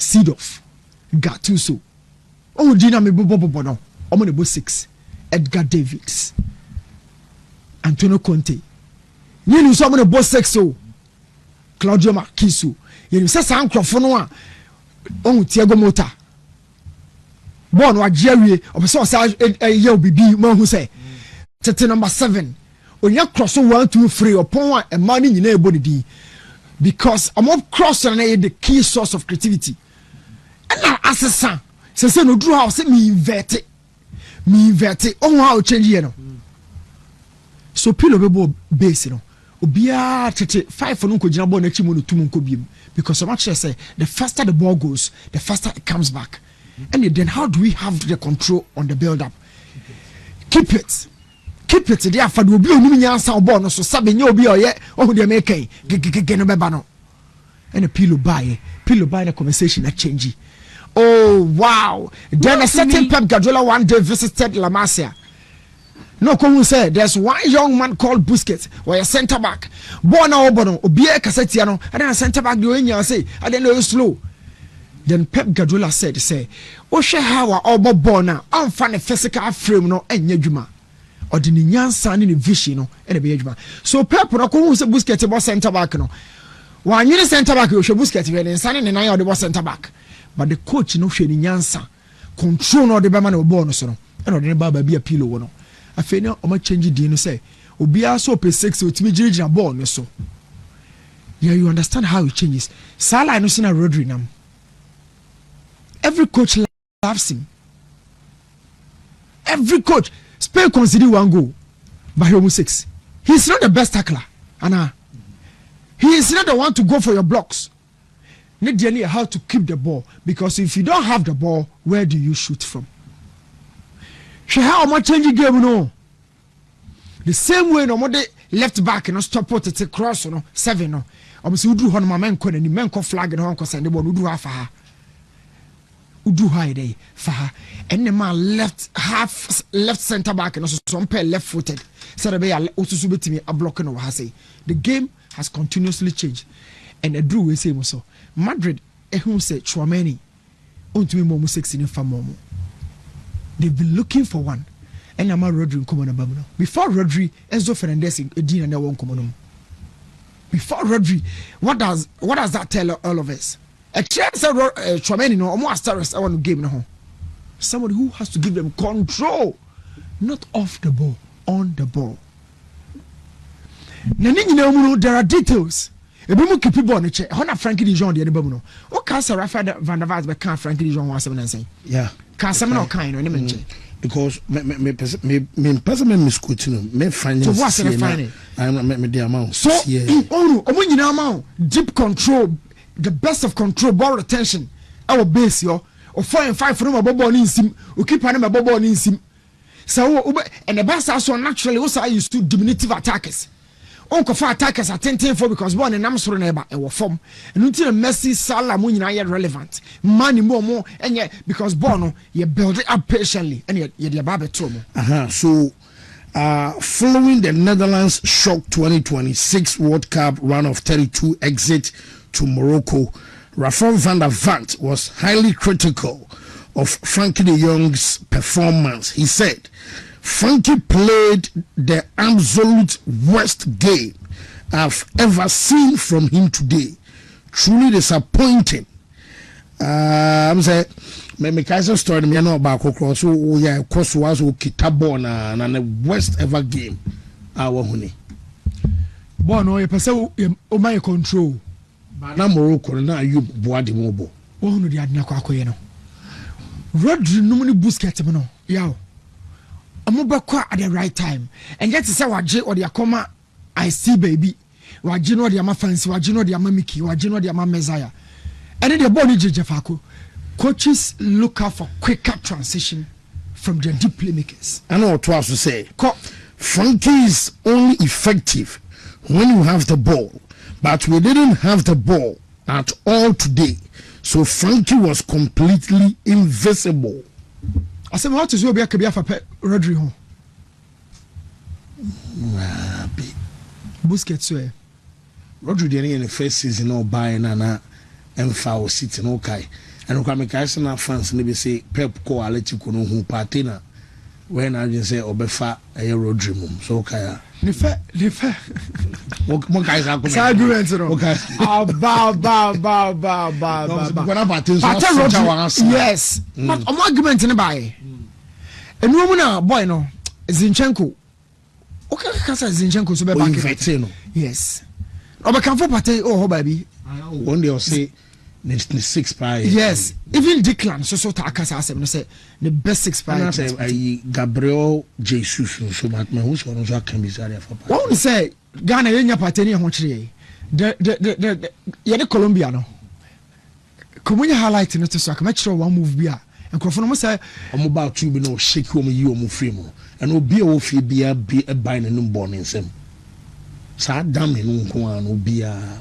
Seedorf, Gattuso. Oh, Dina me bobo no. Omo ne bo 6. Edgar Davids, Antonio Conte. You so many bo 6 so. Claudio Marquiso. You say some crofo no Thiago Motta. Born wa Jerry of so say ye bibi man who say tete number 7. Onya cross 1 2 3 upon a man nyina ebodi because am cross na the key source of creativity. And assessor say no do how say me invert on how change here no. So pilo bebo base no. Obia tete 5 no ko gina ball na chimo no tum nko biem because so much say the faster the ball goes the faster it comes back. And then how do we have the control on the build up? Keep it there for the obi onimi nyansa ball no so sabe nye obi oye ohu de make no beba no. And a pillow buy the conversation that change. Oh wow. Then a certain Pep Guardiola one day visited La Masia. No come say there's one young man called Busquets or a center back. Born na obono obi e kaseti no and then a center back the onya say I don't know slow. Then Pep Guardiola said say o hwe how obo ball na amfa ne physical frame no enya dwuma. Odi ne nyansa ne vision no e be adwuma. So Pep no come say Busquets bo center back no. One year center back you should Busquets we ne nsane ne nan ya the center back. But the coach no hwe ne nyansa control no the be man no ball no so no. E no de ba bia pillow wo no. Afei na o ma change di no say obi aso pe 6 otimi girigina ball no so. Yeah, you understand how it changes. Salah no sina Rodri nam. Every coach loves him. Every coach. Spain conceded 1 goal, but he almost 6. He's not the best tackler, Anna. He is not the one to go for your blocks. Need how to keep the ball because if you don't have the ball, where do you shoot from? How much change game no? The same way no more left back no stop out to cross no 7 no. Obviously we do hon ma men ko ni men ko flag no ko send the ball we do half ha. Udu high day for her and the man left center back and also some pair left footed so the way also subit me a blocking over say the game has continuously changed and a drew we say so Madrid who say Chouameni on to me momo 16 for momo they've been looking for one and I'm Rodri come on babuno before Rodri Enzo Fernandez Edina na won come on before Rodri what does that tell all of us? A chance of Chouameni no almost stars I want to game no. Somebody who has to give them control, not off the ball, on the ball. There are details. Ebi mu keep ball ne che. Hona Frankie de Jong de ba mu no. O ka sa Rafael van der Vaart be kan Frankie de Jong wa asem na nsen. Yeah. Ka asem na o kan no ne menche. Because me person me scooting no me finance. So what's the finance? I me the amount. So omo nyina amount deep control. The best of control, ball retention. Our base yo, or 4 and 5 from a ball in sim, or keep on a ball in sim. So, and the best also naturally also used to diminutive attackers. Uncle for attackers are 10 for because one and Amsterdam neighbor and form. And until a messy Salah Munina relevant. Money more, and yet because Bono, you build it up patiently, and yet you're Baba Tromo. So, following the Netherlands shock 2026 World Cup run of 32 exit to Morocco, Rafael van der Vaart was highly critical of Frankie de Jong's performance. He said, Frankie played the absolute worst game I've ever seen from him today. Truly disappointing. I'm saying, me Kaiser story me know about cross so yeah cross was kitabo na the worst ever game our honey. Bono e pese o my control. Na Morocco na you Boadu mobo. O no dia na kwa akoye no. Rodri no ni Busquets no. Yaw. Amobekwa at the right time. And yet say waje or the Akomeah I see baby. Waje no the ama fancy, waje no the ama Mickey, waje no the ama Messiah. And the ball ni Jefako. Coaches look out for quicker transition from their deep playmakers. I know what I was to say. Frankie is only effective when you have the ball. But we didn't have the ball at all today. So Frankie was completely invisible. I said, what is your be for Rodri home? Busquets way. Rodri didn't in the first season or buying and foul sitting okay. And we can fans maybe say Pep ko Atletico no hu party na when I just say obefa a Rodri mum. So okay. Ne fa. Mo guys are going. Argument no. Okay. Ba. Yes. But argument ne buy. And woman na boy no Zinchenko. Okay, kasa Zinchenko so be back. Yes. Obekamfo party oh baby. One day I say the 6 prize. Yes, even Declan so takasa asem no say the best 6 prize. I say Gabriel Jesus so much me who so no can be sorry for. What say Ghana yenya party ni ho kire. The the Colombia no. Komunya highlight no to so aka kire one move bia. Enkrofo no say omo ba two bi no shake omo yi omo free mo. And obi a wo fi bia be e ban no ball nsem. Sa dam no nko an obi a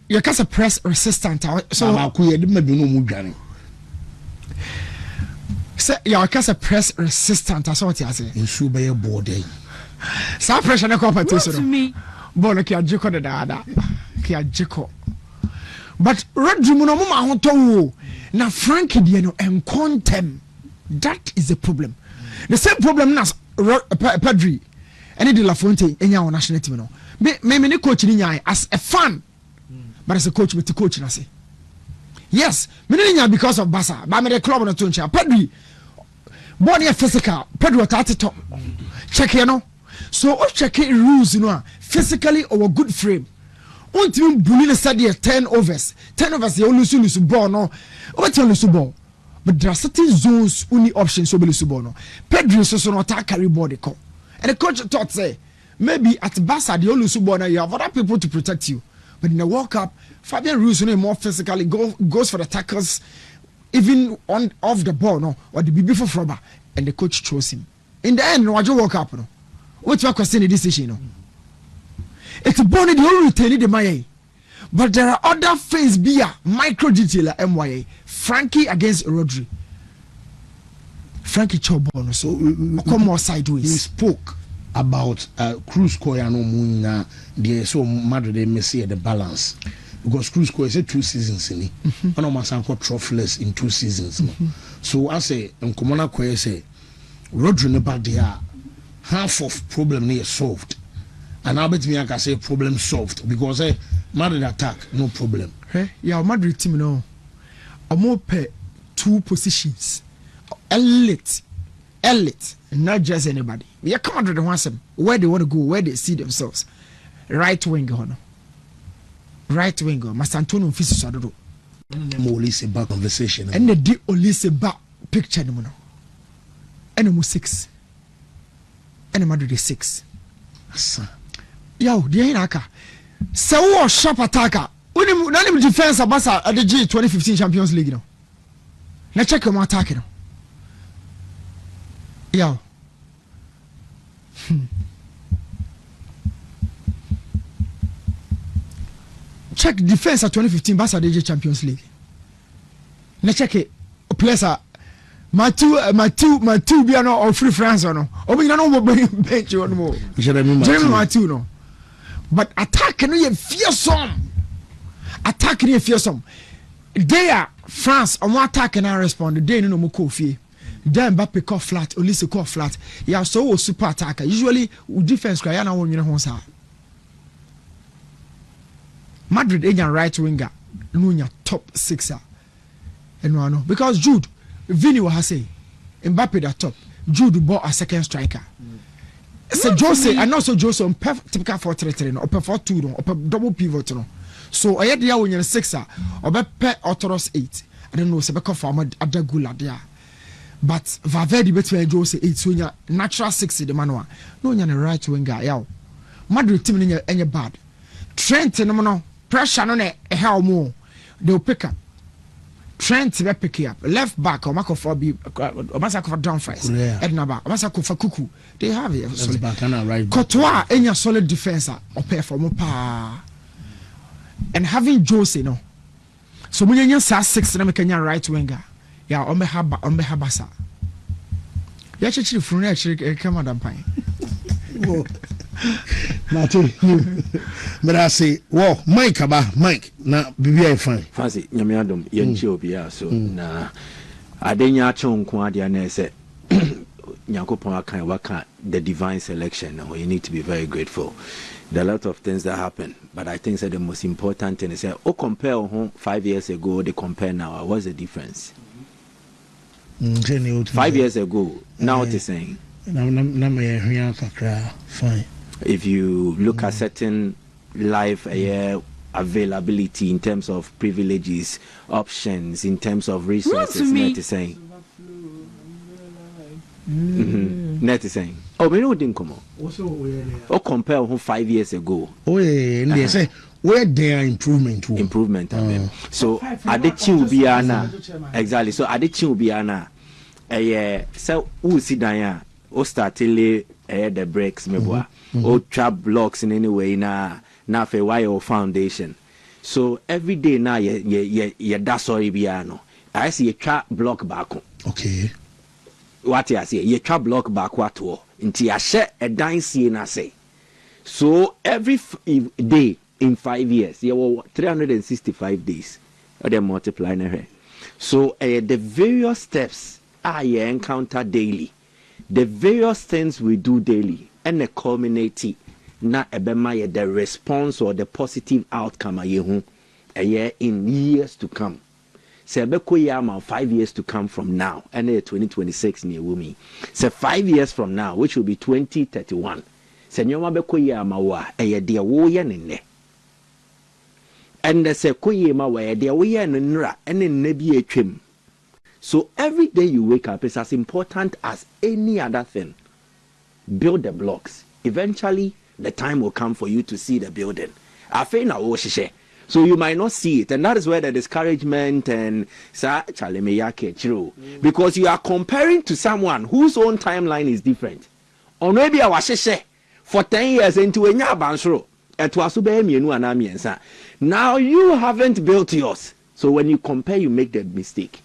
you can say press resistant so akuye de mabi no mu dwane say you can say press resistant so what you say nsu be ye board dey sa pressure na competition ball ki ajiko de dada ki ajiko but Rodri mu no mo ma ho to na Frankie de no encontem that is the problem the same problem na Pedri and de La Fonte enya on national team no me ne coach ni nyai as a fan. But as a coach, with the coach, I say, yes, me because of Barca, but I'm the club on the tuncha. Pedri, body physical, Pedro at top. Check you know. So check rules, you know, physically or a good frame. Won't even bully the study 10 overs. 10 overs, you only lose ball, no. What you lose ball? But there are certain zones, only options, so lose ball, no. Pedro so not attack carry body call. And the coach thought say, maybe at Barca, the only lose ball, now you have other people to protect you. But in the World Cup, Fabian Ruiz more physically goes for the tackles, even on off the ball, no, or the before Froba, and the coach chose him. In the end, no, I just World Cup, no. What's your question in this decision, no? It's a bonnet, you only retain the MIA. But there are other phase beer, micro detailer MYA. Frankie against Rodri. Frankie Chobono, so come more sideways. He spoke about Cruz Koyano Muna, the so Madrid they may see the balance because Cruz Koy is 2 seasons in it. One of my son got trophyless in 2 seasons. So I say, and Komona Koy say, Rodri never there, half of problem is solved, and I bet me I can say problem solved because Madrid attack no problem. Hey, yeah, Madrid team no, I'm more pay 2 positions, elite, not just anybody. We are coming to the where they want to go, where they see themselves. Right wing, right wing, Master Antonio Fisus Adoro. Olise back conversation. And the D Olise back picture, and the 6. And the Madrid 6. Yo, the Inaka. So, sharp attacker. When you defense Abasa at the G 2015 Champions League, let's check your attacking. Yo. Check defense at 2015 Barca DJ Champions League. Let's check it. Players are my two be or free France or no. Or we don't know bench or more. Jeremy Matthew no. But attack can be fearsome. Attack can be fearsome. They are France on one attack and I respond. They no more coffee. Then Mbappe call flat, Olise call flat. Yeah, so super attacker. Usually defense cry na won you know sa. Madrid agent right winger, no top 6er. And no because Jude, Vini was say Mbappe the top. Jude bought a second striker. So Jose and also Jose on typical 4-3-3 no, or 4-2 no, or double pivot no. So I had the when you're 6er or be Orthodox 8. I don't know se be call for Adagula there. But Valverde between Jose 8 so you natural 6 the manual. No you right winger yaw. Madrid team any bad. Trent no pressure no how more. They'll pick up. Trent will pick up. Left back or Marco for be or Masako for down first. Edna back. Masako for Kuku. They have it. That's back and right. Courtois any solid defender or pair for Mopa. And having Jose no. So when you say 6 na make right winger. Yeah, on Habasa. You actually from actually come on pine. But I say, well, Mike, na BBI fine. Fancy, Yamiadum, Yanchio, so na I didn't chon quadia and say, Yakopon can work the divine selection, or you need to be very grateful. There are a lot of things that happen, but I think that the most important thing is compare 5 years ago, they compare now. What's the difference? 5 years ago, now what is saying? Fine. If you look at certain life availability in terms of privileges, options, in terms of resources, net is saying. Net is saying. Oh, we know didn't come on. Or compare 5 years ago. Oh, yeah, they say where there are improvement. So at the Chiubiana, exactly. So at the Chiubiana, so who sit down? O start the breaks, or trap blocks in any way na fe wire foundation. So every day now ye that's sorry biano. I see a trap block back. Okay. What I say, ye trap block back what until I share a dance in I say. So every day in 5 years, you were 365 days. Or they multiply na. So the various steps I encounter daily. The various things we do daily and the culminating na ebema the response or the positive outcome in years to come. Say beko 5 years to come from now and 2026 near wumi. Say 5 years from now, which will be 2031. Say nyoma beko yama wa de wo ye ne. And say koyema wa de wo ye nra ene nne bi atwem. So every day you wake up is as important as any other thing. Build the blocks. Eventually, the time will come for you to see the building. So you might not see it. And that is where the discouragement and because you are comparing to someone whose own timeline is different. Or maybe our for 10 years into a nyabansro. Now you haven't built yours. So when you compare, you make the mistake.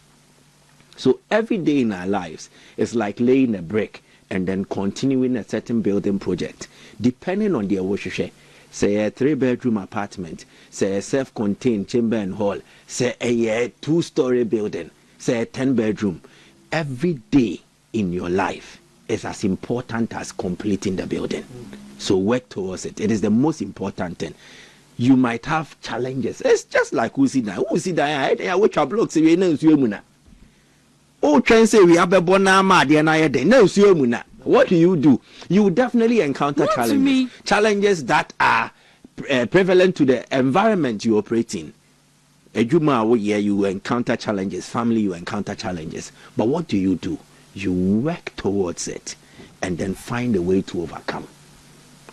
So every day in our lives is like laying a brick and then continuing a certain building project, depending on the wishes. Say a 3-bedroom apartment, say a self-contained chamber and hall, say a 2-story building, say a 10-bedroom. Every day in your life is as important as completing the building. So work towards it. It is the most important thing. You might have challenges. It's just like Usida. Which are blocks? Oh, try and say we have a bonama, no, what do? You definitely encounter challenges. Challenges that are prevalent to the environment you operate in. You encounter challenges. Family, you encounter challenges. But what do? You work towards it and then find a way to overcome.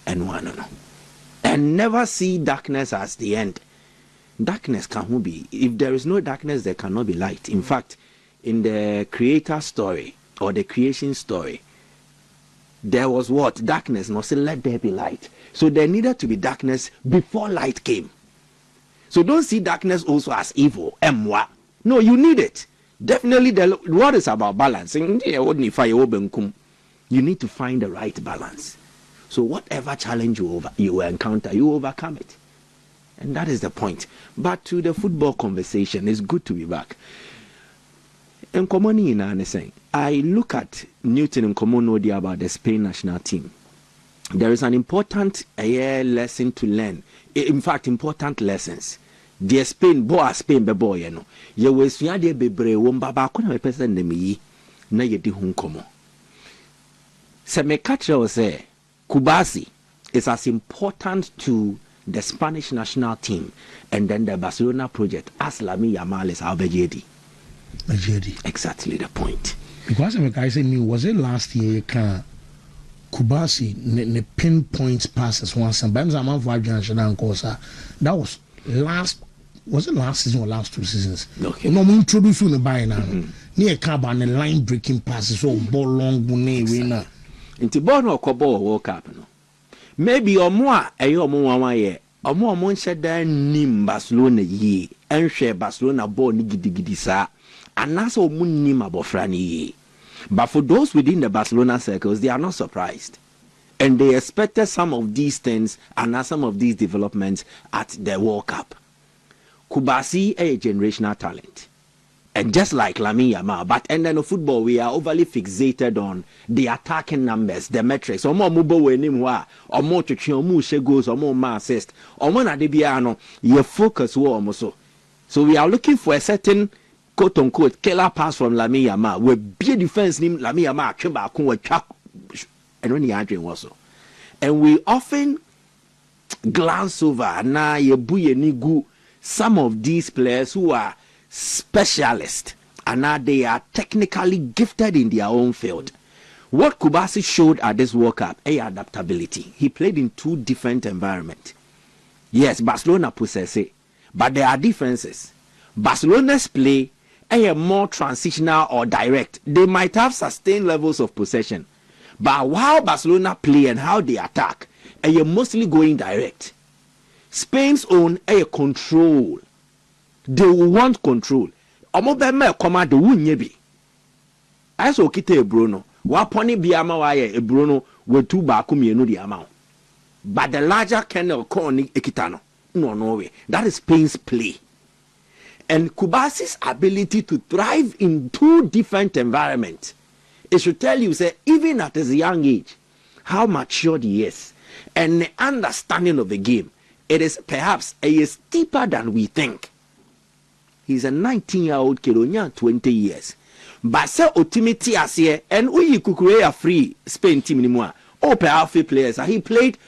And never see darkness as the end. Darkness can't be. If there is no darkness, there cannot be light. In fact, in the creator story or the creation story, there was what? Darkness. No, say let there be light. So there needed to be darkness before light came. So don't see darkness also as evil. No, you need it. Definitely the word is about balancing. You need to find the right balance. So whatever challenge you encounter, you overcome it. And that is the point. But to the football conversation, it's good to be back. In I look at Newton and Comonodi about the Spain national team. There is an important lesson to learn. In fact, important lessons. The Spain, bebo, you know. You will see a bebre, wombaba, kuna person de me, na yedi hunkomo. Se me catch say, Kubasi is as important to the Spanish national team and then the Barcelona project as Lami Yamal is Albejedi. Exactly the point. Because I say me was it last year Kubasi ne pinpoint passes once and sometimes I'm for that was it last season or last 2 seasons? Okay. No more introducing the buy now. Near carbon and line breaking passes or ball long winner. Into born or Cobo World Cup. Maybe or more a year more year. Or more monster than Nim Barcelona ye and share Barcelona born niggy sa. And that's all Munim Abofrani. But for those within the Barcelona circles, they are not surprised. And they expected some of these things and some of these developments at the World Cup. Kubasi is a generational talent. And just like Lamine Yamal, but and then in football, we are overly fixated on the attacking numbers, the metrics. Omo mubo we ni mwa, omo chuchi, omo she goals, omo ma assist, omo na debiano. You focus wo omo so. So we are looking for a certain quote unquote killer pass from Lamine Yamal. We be defense ni Lamine Yamal chimba kunwa chak. And we often glance over na yebu some of these players who are specialists and now they are technically gifted in their own field. What Kubasi showed at this World Cup, adaptability. He played in 2 different environments. Yes, Barcelona possess it, but there are differences. Barcelona's play more transitional or direct. They might have sustained levels of possession. But how Barcelona play and how they attack, you're mostly going direct. Spain's own control. They want control. Omobeme command the wunyebi. As okite Bruno, waponi biama waye Bruno we 2 bakumienu the amount. But the larger kernel koni ekitano. No way. That is Spain's play. And Kubasi's ability to thrive in 2 different environments. It should tell you, say, even at his young age, how matured he is and the understanding of the game. It is perhaps steeper than we think. He's a 19-year-old kid, only 20 years. But say ultimately as here, and we could free Spain team anymore. Oh, powerful players. He played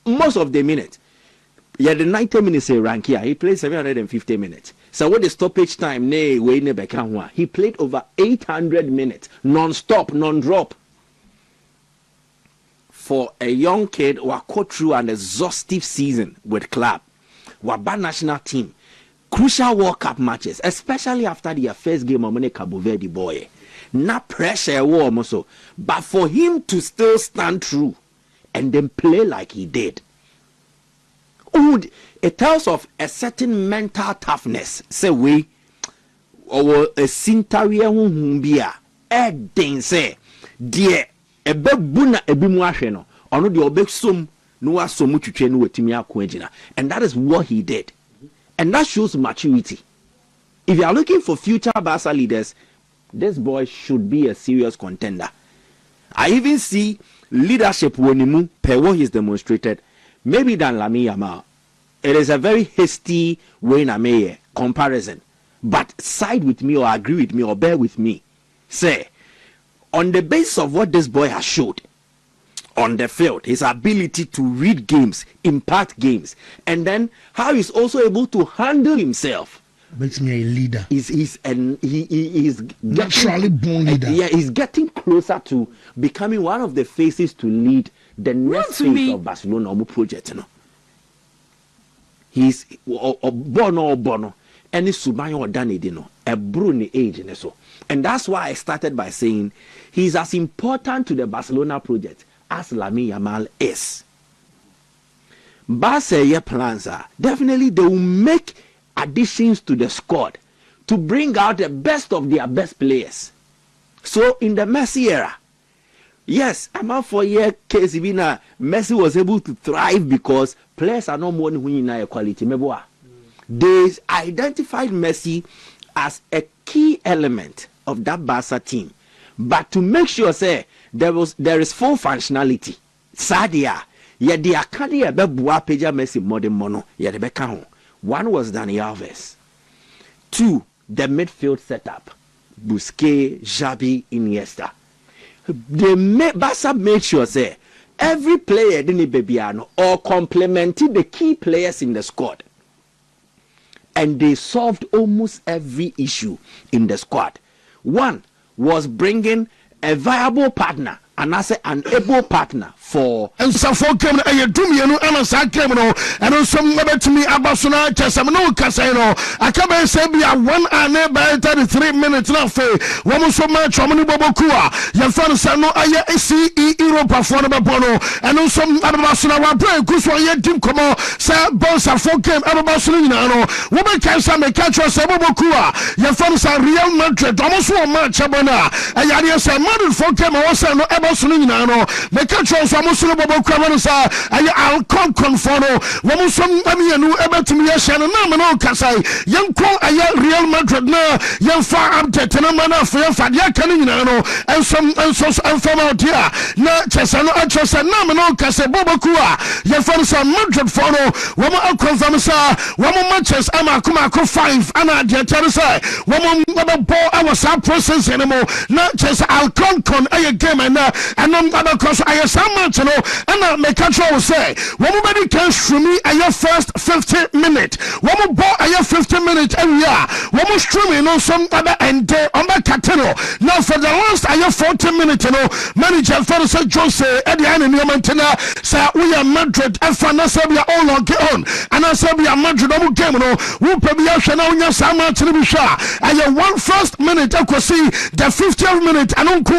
most of the minutes. Yeah, the 90 minutes rank here. He played 750 minutes. So what the stoppage time he played over 800 minutes non-stop, non-drop. For a young who go through an exhaustive season with club, Waba national team, crucial World Cup matches, especially after their first game of Cabo Verde boy. Not pressure war also, but for him to still stand true and then play like he did. It tells of a certain mental toughness. Say we or a sintaria humbia den say dear a bebuna ebimuasheno or no the obexum no so much to train with Timia Quenjina. And that is what he did. And that shows maturity. If you are looking for future Barca leaders, this boy should be a serious contender. I even see leadership when per what he's demonstrated, maybe than Lamine Yamal. It is a very hasty Wayne comparison. But side with me or agree with me or bear with me. Say, on the basis of what this boy has showed on the field, his ability to read games, impact games, and then how he's also able to handle himself. Makes me a leader. He's naturally born leader. Yeah, he's getting closer to becoming one of the faces to lead the next phase of Barcelona project. You know, he's bono and he's subayo danidino a bruni age and so. And that's why I started by saying he's as important to the Barcelona project as Lamine Yamal is. Barca plans are definitely they will make additions to the squad to bring out the best of their best players. So in the Messi era, yes, I'm out for year case Messi was able to thrive because players are not more winning a quality. They identified Messi as a key element of that Barca team, but to make sure say there is full functionality. Sadia, yet the Academy Bua Peja Messi modern mono yet the Beckham. One was Dani Alves. 2, the midfield setup. Busquets, Xavi, Iniesta. Barca made sure say every player didn't Bebiano or complemented the key players in the squad. And they solved almost every issue in the squad. One was bringing a viable partner, and I say an able partner for. And so for came a dumiano and a sacrament, and also to me Abasuna Casamano Casino. I come and say be a 1 hour by 33 minutes now. One so much Romani Bobokua, your father Sano Aya SCE Europa for the Bono, and also Abasuna Wabre, Kuswa Tim Como, Sir Bosa for came Abasulino, woman can some catch us Bobokua, your father Real Madrid, almost 1 match Abona, and Yadia San Madrid for came also no boss no nyina no make sure so mo so bobo kwa no sa aye alcon confono wo mo so amienu ebetumi ya hye no na me no kasai yenko aye Real Madrid na yenfa update na mana fa dia kan nyina no enso formal dia na chesa no achose na me no kase bobo kwa yenfa so Madrid for no wo mo confirm sa wo mo matches ama kuma ko 5 ana dia tere say wo mo ball our sub process anymore na chesa alcon aye game na anom because aye some match no ana make sure say wo mo bedi can stream aye first 50 minutes wo mo ball aye 50 minutes area wo mo stream no some other and on the cateno now for the last aye 40 minutes no manager for say Jose Eddie and Niamantina say we are Madrid and Fanasabia all on and Asabia Madrid no game no wo pebia hwe na onya some match ni bi hwa aye one first minute akosi the 50th minute anonko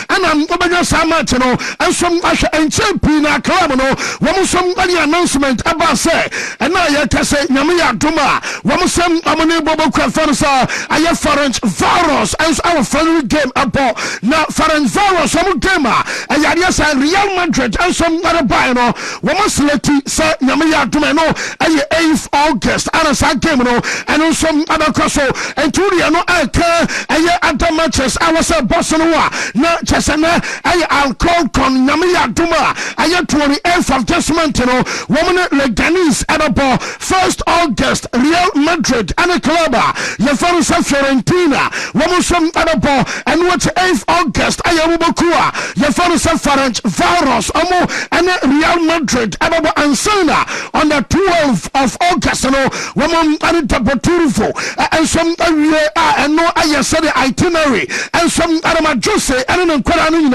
and am obanya some match no and some ahwe enchepi na club no wo mo some any announcement about say and na ye kase nyame ya doma wo mo some amone bobo kwa fansa aye French virus as our friendly game about na French virus some game aye say Real Madrid and some other buy no wo mo select say nyame ya doma no aye 8th August and sa game no and some other koso and turia no aye other matches I was a Barcelona na chesana aye alcohol con nyame ya doma aye 28th of this month no woman Leganes at about 1st August Real Madrid and a club ya fansa Fiorentina woman some other ball and what 8th August aye Bokua ya fansa French virus omo and Real Madrid about Ansana on the 12th of August no woman and Taboturfo and some and no aye said the itinerary and some other Jose and an Quran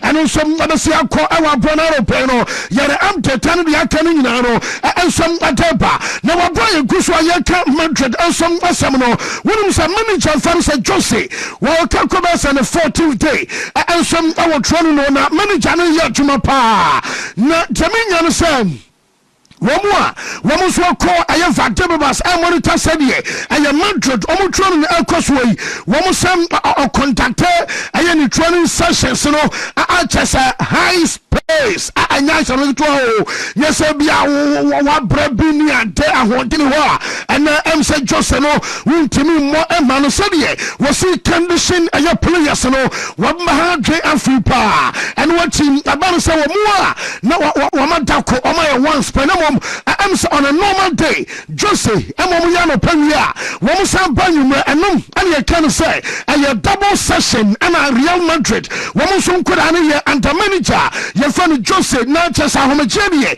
and some other sia ko our Bonaro Peno yere amte tan dia kan nyinaro and some ateba na wa boy guswa yeka Madrid and some asamno wonum sa manager fansa Jose wa ka ko ba sa the 14th day and some our training no na manager no ya juma pa na jamenya no sam womo so call aye Vadebas and monitor said ye aye Madrid omo training ekoswei womo sam contact aye ni training sessions no just a high space anya so no to yes bia wa brabini ante ahontini ho and say Jose no untimi mo ema no said ye was see condition aye players no wa ma dwe afipa and what team about say wo na wa madako o ma once penam on a normal day Jose Emomuyano Penya one sam banyum enum and you can say a double session and a Real Madrid one some could and the manager your friend Jose not just a homogeny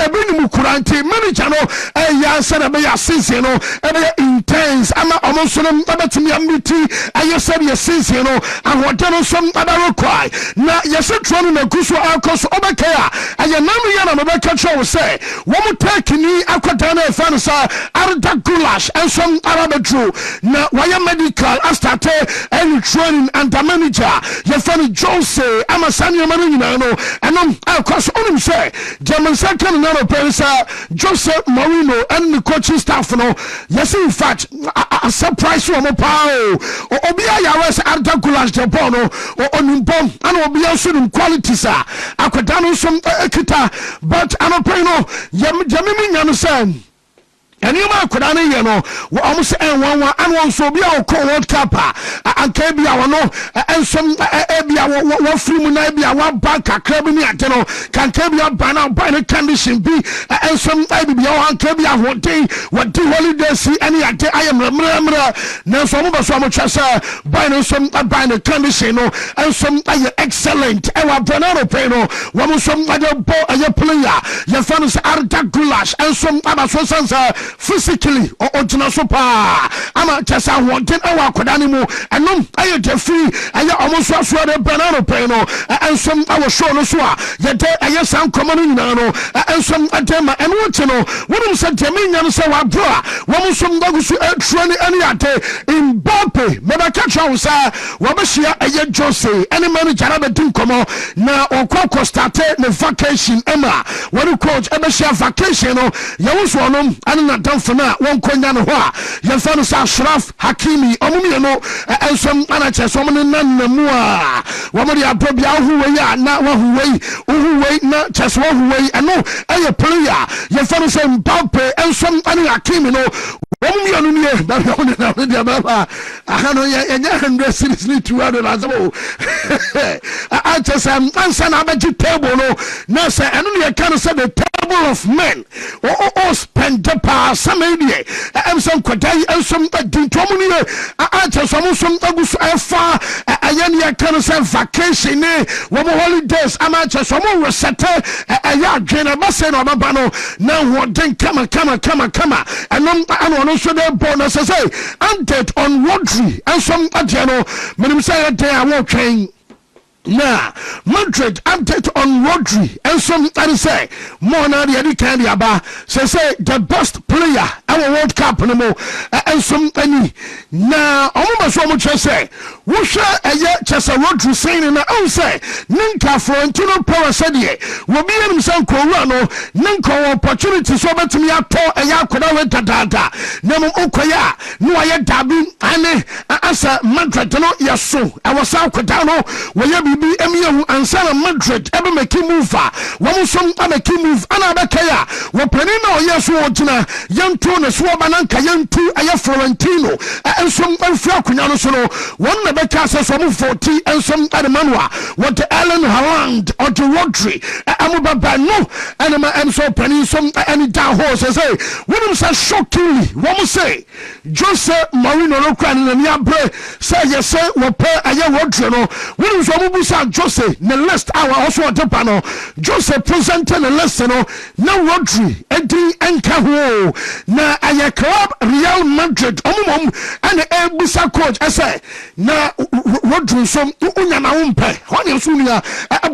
a minimum kurante manager no ya said a season no intense ama almost to me amity and you said your season no and what done some other require now yes trying to kuso akos obakaya and your name yana mabeka will say one more take ni akwadana fansa arda gulash and some arabetru na waya medical astarte and training and the manager your friend Jose amasanya marina no and akos onim say German second no pensa Jose Mourinho and the coaching staff no yes in fact a surprise for mo pao obia ya wes arda gulash de bono onimbom and obia so qualities akwadana some ekita but anopeno Jamimi Nyamusan and you might could no almost and one so be our World Cup and Kabia no and some Ebia free Munabia one bank a club in the can Kabia ban out by the condition be and some Ibia and Kabia what day what do holiday see any I am remember now some of us so much as by the condition and some excellent our Bonaro Peno one some other ball a player your fans are that gulash and some other sons physically or pa ama tesa wanting our kodanimu and no I get free I almost was the banana peno and some our show no so ya de I some common no and some atema and what you know when said Jamina say wa bro when some dogs training any ate in Mbappe meba catch out sa wabashia eye Jose any manager abedin komo na okoko start the vacation Emma when coach ebeshia vacation no yawuso no ana damfo na won konya no ho a yemfa no sa Ashraf Hakimi omumi no ensom ana cheso mo nanamu a wamori abobia huwe ya na wahuwe uhuwe na cheso huwe eno eye player yemfa no say Mbappe ensom ana Hakimi no wamumi anu nie na baba ahano ya 100 seriously 200 azabo I just answer na be table no na say eno ne can say the table of men or spend the power some idea some kwadai and some dintomuni I just some agusu efa ayen ya can say vacation ne wo holidays ama just some reset ya dwena ba say no baba no na wo den kama and no so dey bonus say update on Rodri and some adiano menim say dey awon twen na Madrid update on Rodri and some that say more na the kind aba say the best player our World Cup no more and some any na omo so mo say wo hwe eye chese Rodri saying na o say ninka Florentino power said ye wo bi enim san ko wura no ninka opportunity so betumi ato eye akoda we dadada na mo okoya no aye dabi ane asa Madrid no yeso e wo sa akoda no wo ye bi emiyahu ansana Madrid ebe make move wo som make move ana abekaya wo pani na oyeso ogina yanto ne so bananka yantu aye Florentino ensom afia kunya no so no won na beka se so mo 40 ensom ademanwa what Ellen Haaland or to Rodri amubaba no enema enso pani som any down horse say when say shockingly wo say Jose Mourinho no kwan na nia bre say yes say wo pe aye Rodri no when so mo busa Jose the list our also atopano Jose presented the list no na Rodri edi enka ho na aye club Real Madrid omumom and ebusa coach say na Rodri so unya na umpe hone so nia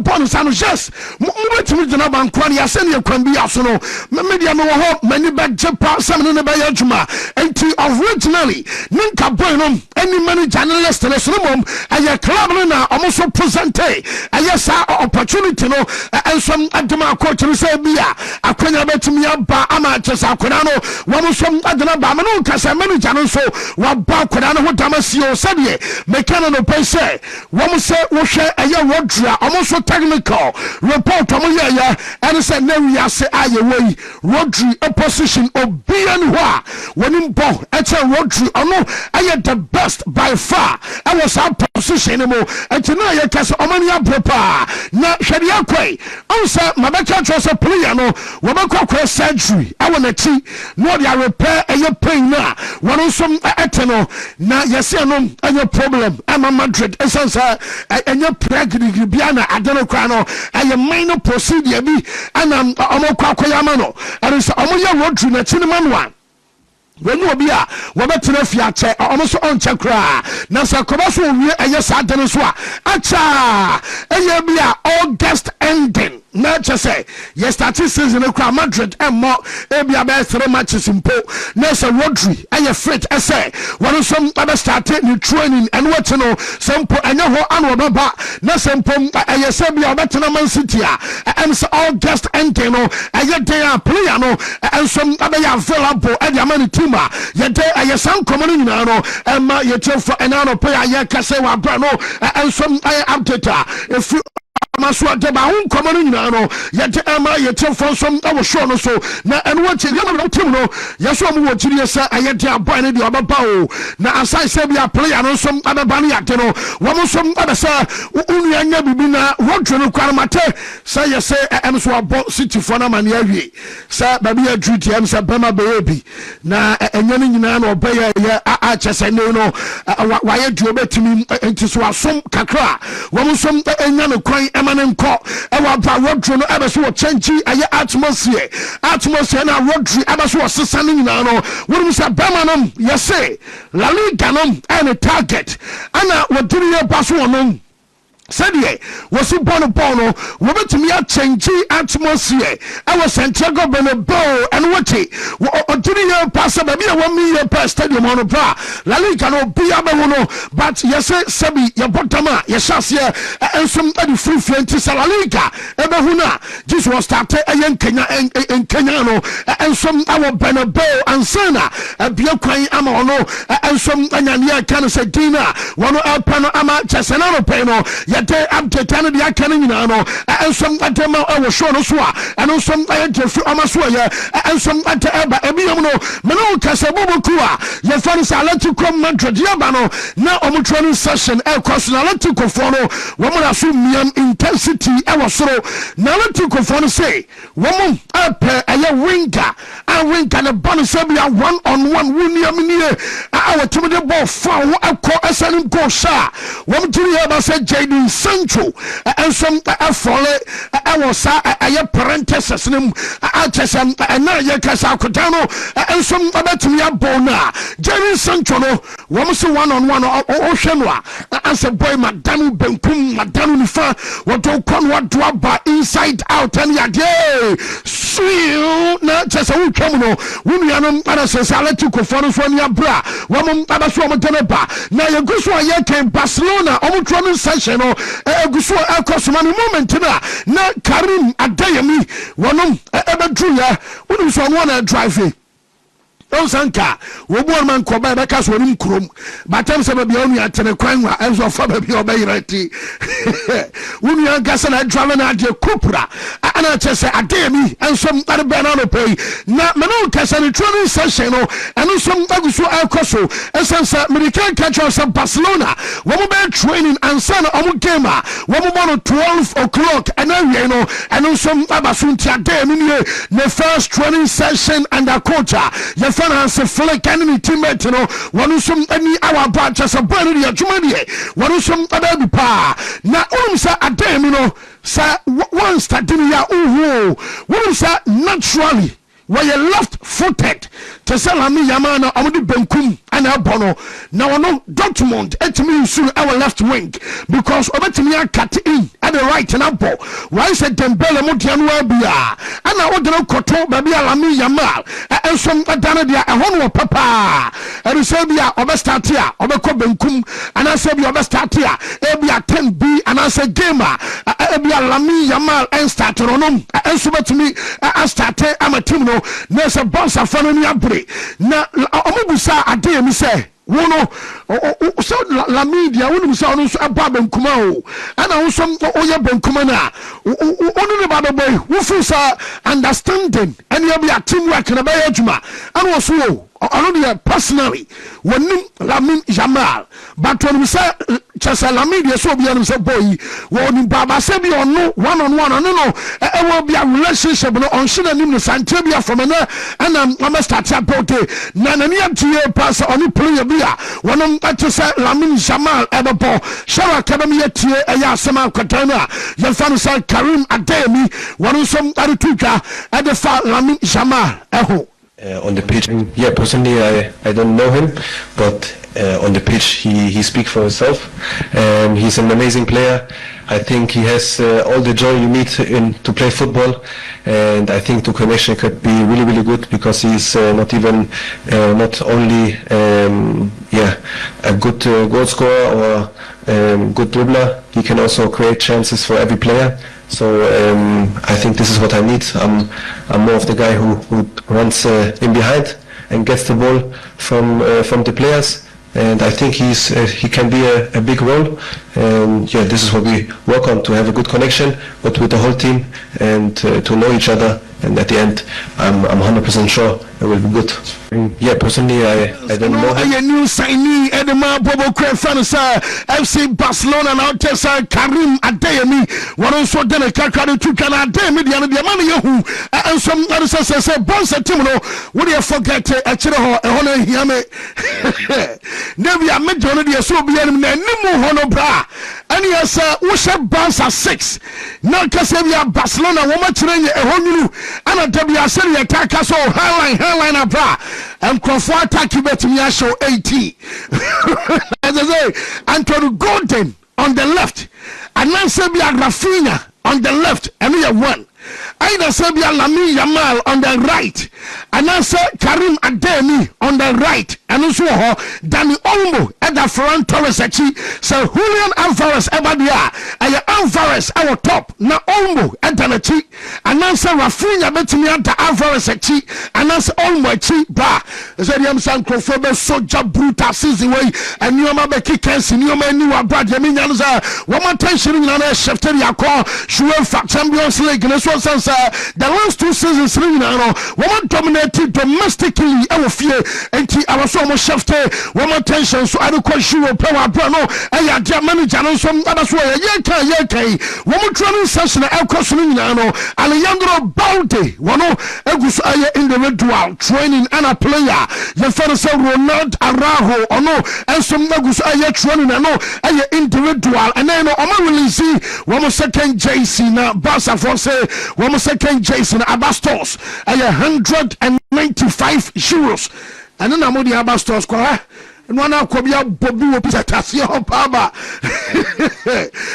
bonus anu yes mubetimi gina bankwan ya se ne kwan bi aso no media no ho mani back jepa samne ne ba yadwuma enti originally ninka boy no any manager na list na so mom aye club na omoso presente aye sa opportunity no ensom adema coach no say bia akwanya betimi aba ama chesa akwana no womoso adena ba me no kasa manager no so wa ba akwana no ho damasio sabe mekana no pese womse wo hwe aye Rodri omoso technical report omo ya and say na we ase aye wey Rodri opposition obian ho a wonim bo eche Rodri ono aye the best by far I was our position mo etina ye kase omani apropa na hwede akwai onse mabeka chose player no wo bekwa surgery I want to no dia repair aye pain na wono som eteno na yese no aye problem ama Madrid esansa enye pregnant biana adeno kwa no aye minor procedure bi ana omokwa akoyama no arisa omoya Rodri na chinema no when you be a wabetina fiache almost on chakra na sakobaso wie eye sadene so acha eye be a August ending na say yes start season akra Madrid and more e be about 3 matches impo na say Rodri eye fit say one some other start new training and what no sample anya ho anu baba na sample eye say be abetina Man City and so August ending no eye dey player no and some other available at the man team yede ayesan komoni nyina no ema yetefo enano pay ayekase wa bra no ensom update if maswa deba hun komoni nyina no yede ema yetefo som awo show no so na eno wachi yama team no yeso mu wachiri yesa ayede aboy ne de obaba o na asai se bia player no som ababa ne yade no wo som abasa unu anya bibi na Rodri no kwarmate say yese emso abo city for na mane awie say baby adruti em say bema bebi na enyane nyina na obaya ya a chese ne no waye duo betimi entiso asom kakra wo som enya no kwan emane nko e wa ba Rodri no abeso wo change aye atmosphere na Rodri abeso wo sesa ne nyina no wo say bema no yese La Liga no and target ana wodiri ya paso no Sadia was a bono, Robert Mia Chenchi atmosphere. I was Santiago Bernabeu and what it or 3 year pass a 1 million per stadium on a bra. La Liga no be a but yes, Sabi, your botama, yes, here and some other free friend to La Liga. Ebahuna, this was started a young Kenya and Kenyano and some our Bernabeu and Sana, a Biakwai Amono and some Anyania Canasadina, one of Panama Chasanano Peno. Yate update the academy now, and some at them our show no swa, and some at Amaswaya, and some at Ebiano, Mano Casabobo Kua, your fans are let to come Madrid Yabano, now on the training session, air cross Nalatico Fono, woman assume intensity, our so, Nalatico Fono say, woman up a winker, and wink and a bonus 1-on-1 William our timid ball foul, I call a selling go sha, 1 to the said JD Sancho and some follow was a parenthesis name and now Yakasa Cotano and some about me a bona JD Sancho no was 1-on-1 Oceanwa as a boy Madame Benkum Madame Nifa what to come what drop by inside out and yade so now just a criminal women and society to conform from your bra woman Abaswama now you go so I came Barcelona training session or guso akosoma no moment na Karim Adeyemi wonom ebedruya wonu so one drive Sanka, we born man ko ba ka so nim krom batam se ba bia onu atene kwan wa enso fa ba bia obeyirati wonu an gasa na drive na de kupra ana chese Adeyemi enso mare be na no pay na me no kasa ni training session no eno so aguso akoso esensa American catch us Barcelona wo mo be training ansa na omo game a wo mo born 12 o'clock and no eno so abasunti Adeyemi ni the first training session under coach finance flick enemy teammate no one some any our branch as a brand new adwumade one some other pa na say Adeyemi no say one starting ya one say naturally where you left footed to Salami Yamana Amudi Benkum and Abono. Now no Dortmund etimi soon our left wing because Obetimia cut in at the right and up. Why said Dembele Mutian Wabia and I want Koto Baby Alami Yamal and some Danadia a hono papa and Serbia Obestatia Obeko Benkum and I said Obestatia Ebia 10B and I said Gamer Ebia Lami Yamal and started on and Subatumi I started I'm a team no there's a boss of family abre na omubusa Adeyemi say wono so la media wonu say onu so aba Benkuma o ana wo so oye Benkuma na onu ne baba boy wo fu sa understanding and you be a teamwork na ba adwuma ana wo so onu dey personally wonim Lamin Jamal but when we say chasa la media so be am say boy wonim baba say be onu one-on-one no e will be a relationship no on shina nim no Santabia from na and am start about na na ni amtie pass onu player be a wonom atse Lamin Jamal ebebo shawa academy tie eya asema kwatana ya fan say Karim Adeyemi wonom some arituka e de fa Lamin Jamal eho on the pitch. Yeah, personally I don't know him, but on the pitch he speaks for himself. He's an amazing player. I think he has all the joy you need to play football, and I think the connection could be really, really good because he's not only a good goal scorer or good dribbler, he can also create chances for every player. So I think this is what I need. I'm more of the guy who runs in behind and gets the ball from the players. And I think he can be a big role. And yeah, this is what we work on, to have a good connection, but with the whole team and to know each other. And at the end, I'm 100% sure it will be good. Yeah, personally, I don't know him. A new signee, Edema Bobo Fanasa, FC Barcelona, now just Karim Adeyemi. One also then a Kakari to Canada, the money who and some other says, Bonsa Timono, would you forget a Chiro, a honor Yame? Never I met already a Sobian, Nemo Honobra. And yes, Usha Bansa 6. Now, Casavia Barcelona, woman train a honey. And a Asare attack us all highline up and Crawford attack you bet me I show 80. As I say, Anthony Gordon on the left. ananse bi Rafinha on the left, and we have one. Either Sabia Lami Yamal on the right, and answer Karim Ademi on the right, and also Danny Olmo at the front Torres Echi, so Julian Alvarez Ebadia, and Alvarez our top, now Olmo at the Echi, and answer Rafinha Betimianta Alvarez Echi, and answer Olmo Echi, Ba, Zediam San Crofebe, Soja Bruta Sisi way, and Yoma Beki Kensi, Yoma Niwa Brad Yaminanza, one more tension in an Shefteria call, Shuefa Champions League, and so the last 2 seasons woman dominated domestically our fear and our summer shift woman tension so I don't quite sure power brano and ya dear manager and some other way yaka woman training session Alejandro Balde one egus individual training and a player the first Ronald Araujo or no and some egus training and no individual and then release one second JC now Barca for say one second Jason Abastos 195 euros and then I'm the Abastos and one of Kobia Bobby Pizatasio Paba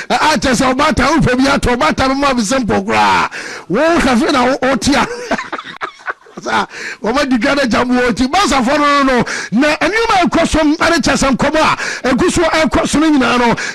I just about to simple gra won't have in our Otia. What you got a jam with Basa for no, and you might cross some other some coma, a good one crossing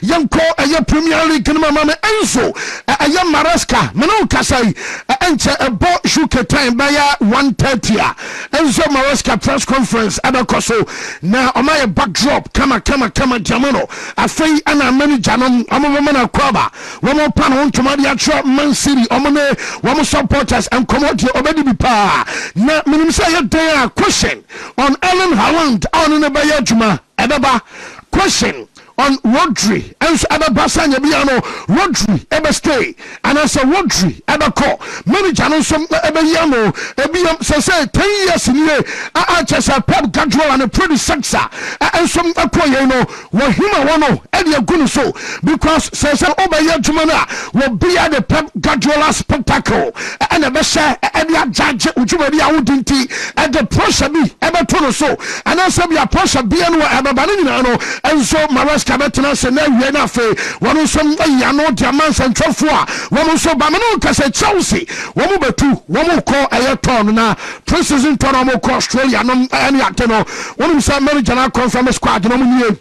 young call a young Premier League, Mama Enzo, a young Maraska, Mano Casai, enter a boat shuka time by 1:30. Enzo Maraska press conference at a coso. Now, on my backdrop, come Jamano, a free and a many Janon, I'm a woman of Quaba, one more pan on to Maria Trap, Man City, Omane, one more supporters, and commodity already be pa. Now, say a question on Ellen Haaland on in the Bayajuma Ebaba question on Rodri and Abasanya Biano Rodri Eba stay and as a Rodri Eba call many channels from Ebayano Ebiam say 10 years in year I just a Pep Guardiola and a pretty sexa and some Akomeah Wahima Wano Eddie Gunuso because says Obayajumana will be at the Pep Guardiola spectacle and a Besha Edia Judge Ujumadi Audinti at the pressure be Eba Tonoso and also be a pressure be and Ebabanino and so Maraska Bettina Sena Fe, one some Yano Diamants and Trofua, one so Bamano Cassa Chelsea, one over 2, one more call a ton now, President Toronto Australia, no any actano, one of some American from a squad, no.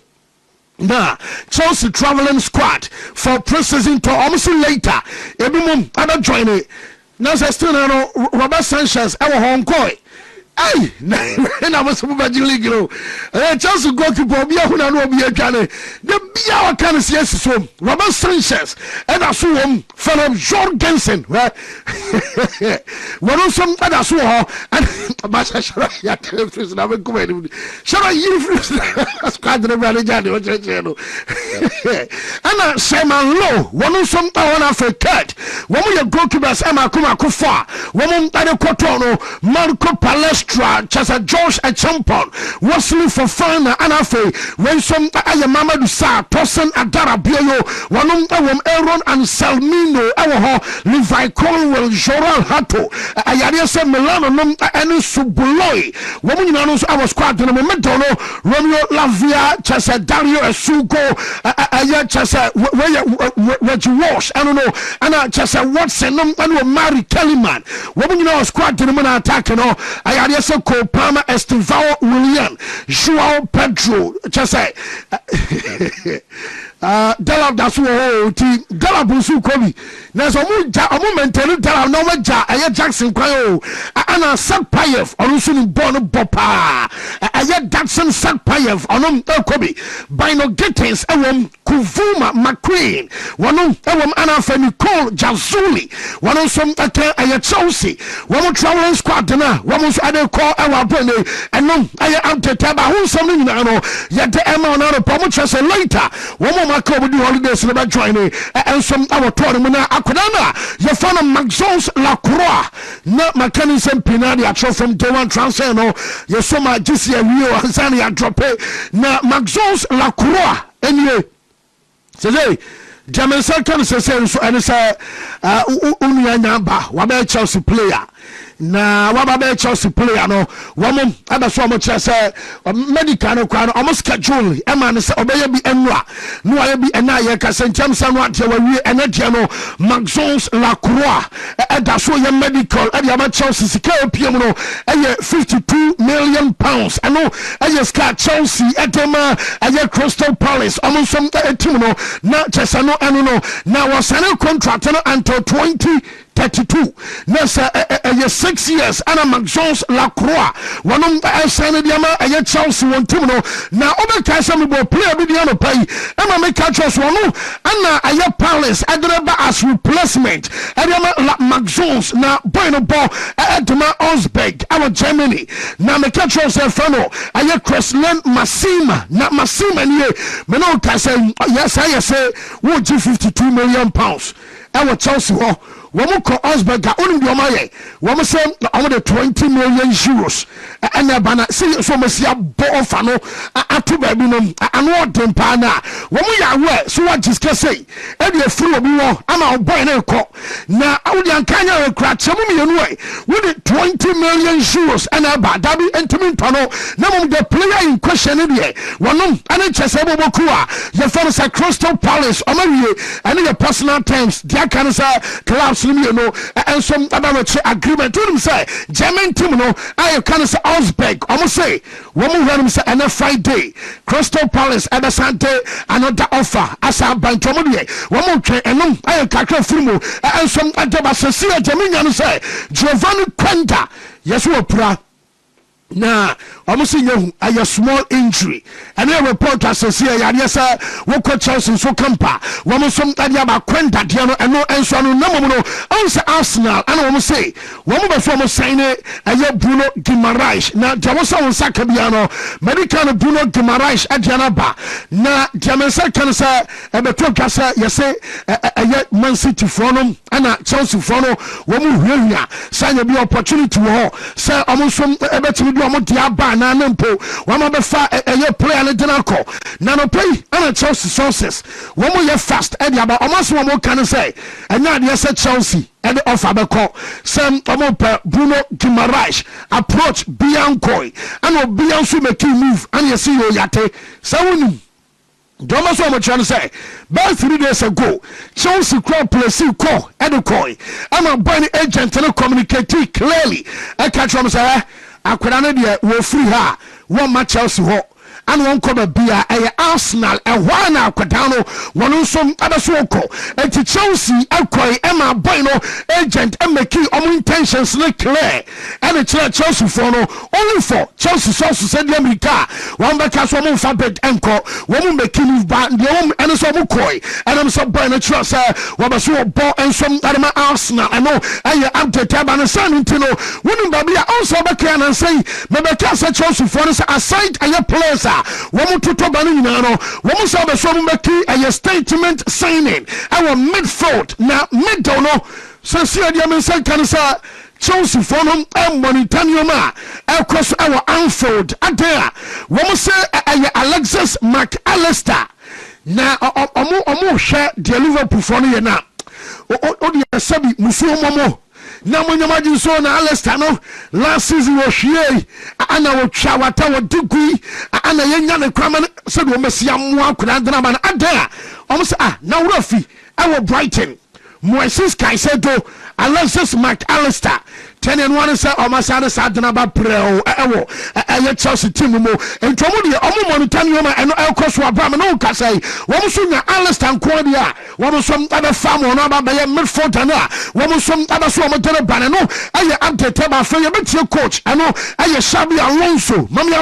Now, Chelsea traveling squad for President to almost later, every month, other join it. Now, still Robert Sanchez, our home coy. Hey, na was super league. Chelsea goalkeeper be who na no be atwane. The be our can see so. Robert Sanchez and aso Philip Jorgensen, right? One some other so and Basha ya television na go me. Shara you squad the manager what you know. And Simon Low, one some one for third. One your goalkeepers Akomeah Kufa. One other Kotono, Marco Palestra Chasa Josh a Champon Wesley Fofana Anafe when some Ayamama Sa Tosin Adara Bio one Aaron and Salmino Awaho Levi Colwell Joral Hato Ayariasa Milano and Subuloi woman knows our squad in a momento Romeo Lavia Chasa Dario Asugo Aya Chasa where you wash I don't know and Chasa Watson and Mary Kellyman woman squad in a attack and all Ayariasa Copama Estivao William Joao Pedro just say Dalab that's what Dalab Busu Kobi there's a moment no maja Aya Jackson Kwayo Anna Sakpayev or Usun Bono Bopa Aya Jackson Sakpayev or Kobi Bino Gittins Kuvuma McQueen one Anna Nicole Jazuli one some Aya Chelsea one traveling squad one other call our brand and no I am to tell who something now yet the Emma on our promotions later one more Marco do holidays in about joining and some our tournament Akomeah your fan Maxence Lacroix not mechanism Pinadi a from day one transfer no your summer GC Rio Azania drop it now Maxence Lacroix anyway today James can say so and say Unyanyamba Wabe Chelsea player na waba Chelsea player no womo aba so mo kire say medical no kwa no almost schedule e ma ne say obeye bi enwa no aye bi ena ye ka sentam sa no ate wawie ena de no Maxence Lacroix e da so ye medical e de aba Chelsea sika opiem no e 52 million pounds ano e ska Chelsea e dem e Crystal Palace almost some team no na chesa no eno no na was an contract no until 2032 na say 6 years ana Maxence Lacroix one sign diama e Chelsea won team no na obeka say me bo player bi dia no pay e ma make Chelsea one ana aye Palace adreba as replacement diama Maxence na boy no ball Edma Osberg our Germany na make Chelsea fano aye Christian Massima na Massima ni me no ka say yes I say wo 52 million pounds our Chelsea ho womo ko Osberg onim de omaye womo say the 20 million euros and bana say so mesia bo ofa no ato ba bi no anu odem pa na womo ya we so what jiska say e de free obi wo ama boy na ko na awudi ankanya we kra chemu mi enu we with 20 million euros and ba dabi entimi ntano na mum the player in question de wono ane chese boboku a ye for say Crystal Palace omawie and your personal terms dia kan say clubs you know and some about agreement to them say German team no I can say Osberg almost say woman run say on a Friday Crystal Palace at the Sante another offer as a bantomodie woman train and I can fumu and some adabasasi German say Giovanni Quenda yes we pra na almost in a small injury and a report as a say yes woko Chelsea so campa woman some about Quenda Diano and no answer no answer Arsenal and almost say woman before sign it a Bruno Guimaraes na Jamosa on Sakabiano medical Bruno Guimaraes at Janaba na Jamesa can say a better cassa yes a Man City from and Chelsea from woman here sign a opportunity war say almost some better omo dia ba na nempo wama be fa eye player ne dena ko na no play ana Chelsea sources womo ye fast e dia ba omo so womo kan say enya de say Chelsea e de offer be ko sem omo pe Bruno Guimaraes approach Biancoy ana Bianco make move and you see yo yate sawuni Doma so much trying to say, about 3 days ago, Chelsea crowd place call Edukoi. I'm a buying agent and communicate clearly. I catch from say, I could not will free her one match Chelsea ho. And one cover be a Arsenal and one Aquadano, one some other swoko. And to Chelsea, Akoi, Emma Bueno, agent, and make your intentions look clear. And it's Chelsea for no only for Chelsea Sauce send America. One back as one for bed anchor, one make you move back the home and some Koi. And I'm so Bueno trust what was your ball and some other Arsenal. I know I am the tab and a son to know. Wouldn't Babia also back and say, maybe Chelsea for us aside and your players. Womu tuto banu nyinano womu sa be so mbeki a statement signing our midfield na middle no so see dia men say kan sa Chelsea for no monitanium across our Anfield adea womu say Alexis McAllister na omo hwe de Liverpool for no ye na o de sabi musu momo na monyamaji so na Alesta no last season was hie ana wo twawata wo digui ana yenya ne kwama se do mesia mo akuna ndana ba na ada omo na wurafi awo Brighton Moises Caicedo Alexis McAllister 10-1 say omasana sadana ba preo ewo Chelsea team mo entomo de omo monitanium eno elkoso abam no ka say wo so nya Allister nko dia wo so aba fam no aba be midfield na wo so aba so omo dere ban no aye update ba fa ye betie coach eno aye Xabi Alonso mami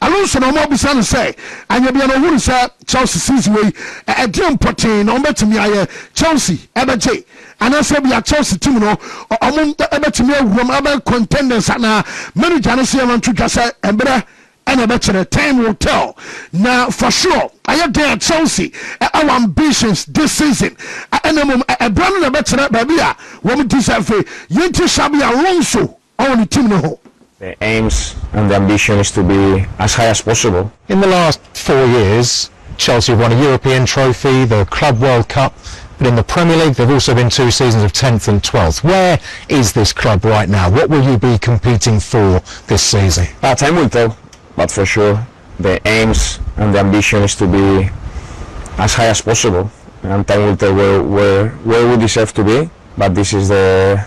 Alonso no mo bisa no say anya bia no huru say Chelsea season we e dey important no betimi aye Chelsea ebeje anase bia Chelsea team no omo ebetimi awuram aba contenders na manager no say man to say embre and better time will tell. Now for sure I am there Chelsea our ambitions this season and a brand better baby woman deserve Yenti Xabi Alonso on the team no. The aims and the ambition is to be as high as possible. In the last 4 years, Chelsea have won a European trophy, the Club World Cup, but in the Premier League they've also been 2 seasons of 10th and 12th. Where is this club right now? What will you be competing for this season? Time will tell, but for sure the aims and the ambition is to be as high as possible, and time will tell where we deserve to be, but this is the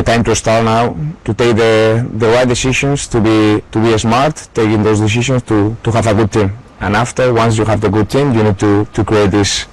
time to start now, to take the right decisions, to be smart, taking those decisions to have a good team. And after, once you have the good team, you need to create this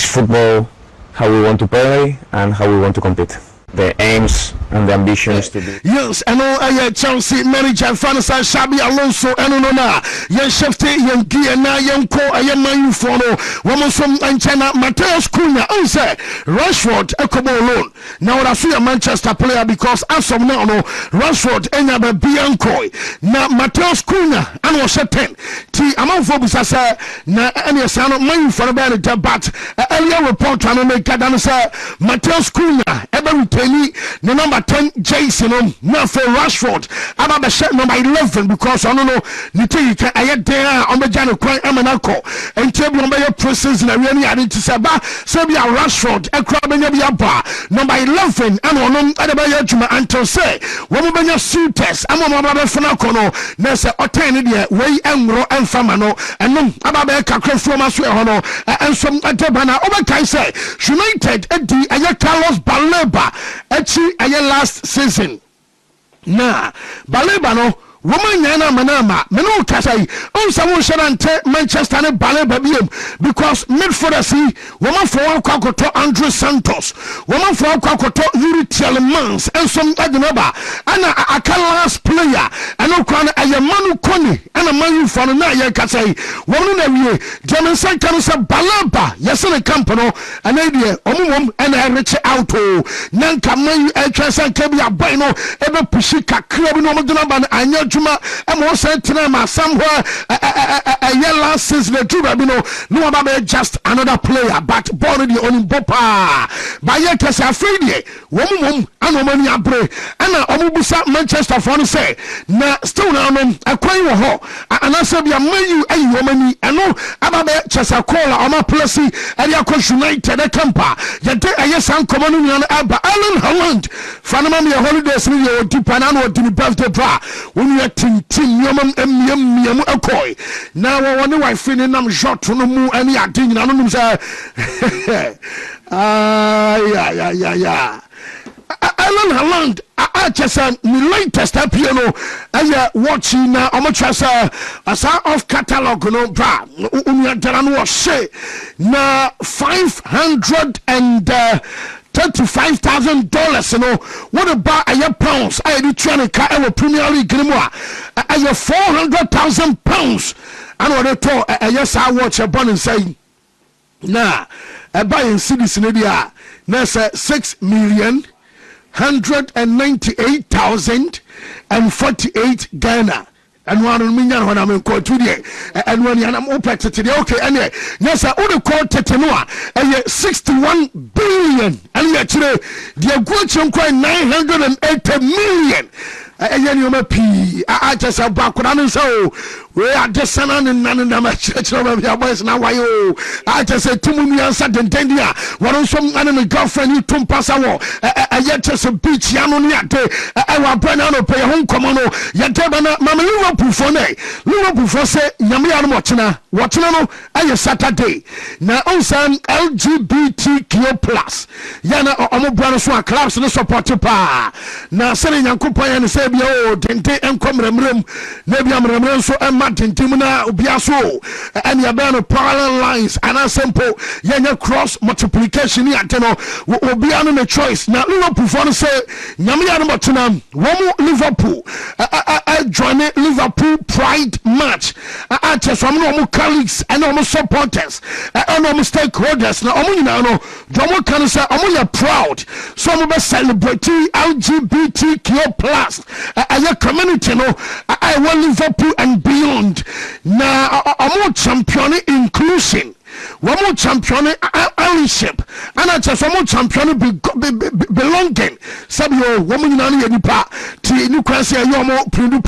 football, how we want to play and how we want to compete. The aims and the ambition is to be. Yes, and all Chelsea manager Francis Xabi Alonso and na yen shifty yen gear na yen ko man for no woman from China Mateus Cunha say Rashford Akomeah alone. Now that's a Manchester player because as of now no Rashford enya be biankoi na Mateus Cunha and was 10 ti amount for bisa na any sano man for the debate earlier report and make that say Mateus Cunha ebe the number 10 Jason now for Rashford about the number 11 because I don't know Niti I had there on the Jano quite Amanako and tell you your presence and I really added to Saba Sabia Rashford a crab and a bar number 11 and on Adabaya Juma until say when we suitors I'm on my Fanacono Nessa Otenia way and Famano and no Ababe Kakro from us and some Atabana Obakai say United Eddie and Carlos Baleba Echi aye last season na Baleba no woman yana manama meno kasai on someone shanante Manchester ne Baleba biem because midfielder see woman for kwakoto Andre Santos woman for kwakoto Yuri Tielemans and some adnaba ana aka last player and okwan aye manu koni ana manu for na ye kasai woman na wie Jameson kan say Baleba yesene company and idea omum and reach out to nanka man etwa kebi abai no ebe pushi kakra bi no moduna ban anya juma and was sent to them somewhere a year last season the two no about just another player but born the only bopa by your case afraid woman and woman abre and omubusa Manchester for say na still now a quite ho and I said you a woman and no about just a call on my policy and your coach United a camper your day a yes and common union Allen Holland Fanama your holidays in your deep and I know to the birthday bra when you are team yam akoi now I wonder why feeling I'm shot to no more any acting I don't say yeah Alan Holland I just my latest piano I watching amateur as off catalog no bra unya was say na $535,000 you know what about a pounds I did trying to car Premier League grimoire I have £400,000 and what I thought yes I watch a bun and say nah a buying cities in India that's 6,198,048 Ghana and one million when I'm in court today and when I'm open to today okay anyway yes I only call Tetanoa 61 billion and yet today the Guachum quite 980 million and you may pee I just have back so we are just and church of your boys now why you I just said to me and said Tendia one some and girlfriend you tum pass I yet just a beach yamonia day I will banana pay home commando yet Mama Liverpool for say Yamian watching no I Saturday now on some LGBTQ plus yana omo brother so clubs no support pa now selling yankupa and say oh dente and come remrem maybe am remrem so Martin Timuna Ubiaso and Yabano parallel lines and a simple Yanya cross multiplication yateno will be on a choice. Now Liverpool for say Yamian Motunam, Womu Liverpool join Liverpool Pride match. I just from normal colleagues and normal supporters and normal stakeholders. Now Omunano, Jomo can say Omuya proud. Some of us celebrating LGBTQ plus a community no I want Liverpool and beyond. Now I'm more champion inclusion wɔn champion allyship ana kyerɛ sɛ wɔn champion belonging sɛbi o wɔn nyinaa no yɛ nipa ti ni kwan sɛ ɛyɛ wɔn pindu